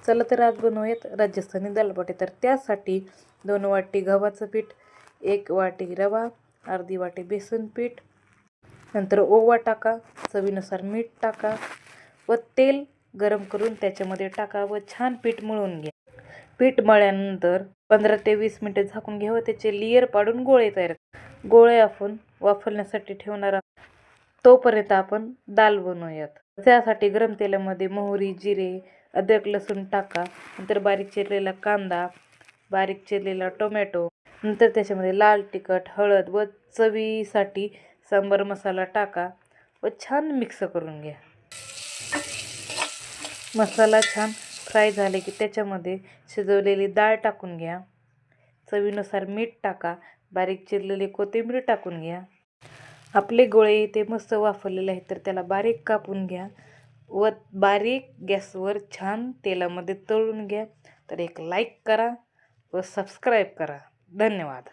चला तर आज बनवूयात राजस्थानी दालबाटी। तर त्यासाठी 2 वाटी गव्हाचं पीठ, 1 वाटी रवा, अर्धी वाटी बेसन पीठ, नंतर ओवा टाका, चवीनुसार मीठ टाका व तेल गरम करून त्याच्यामध्ये टाका व छान पीठ मळून घ्या। पीठ मळल्यानंतर 15 ते 20 मिनिटे झाकून घ्या व त्याचे लेयर पाडून गोळे तयार करा। गोळे आपण वाफवण्यासाठी ठेवणार आहोत, तोपर्यंत आपण दाल बनवूयात। त्यासाठी गरम तेलामध्ये मोहरी, जिरे, अद्रक लसूण टाका, नंतर बारीक चिरलेला कांदा, बारीक चिरलेला टोमॅटो, नंतर त्याच्यामध्ये लाल तिखट, हळद व चवीसाठी सांबार मसाला टाका व छान मिक्स करून घ्या। मसाला छान फ्राय झाले की त्याच्यामध्ये शिजवलेली डाळ टाकून घ्या, चवीनुसार मीठ टाका, बारीक चिरलेली कोथिंबीर टाकून घ्या। आपले गोळे इथे मस्त वाफवलेले आहेत, तर त्याला बारीक कापून घ्या व बारीक गॅसवर छान तेलामध्ये तळून घ्या। तर एक लाईक करा व सबस्क्राईब करा। धन्यवाद।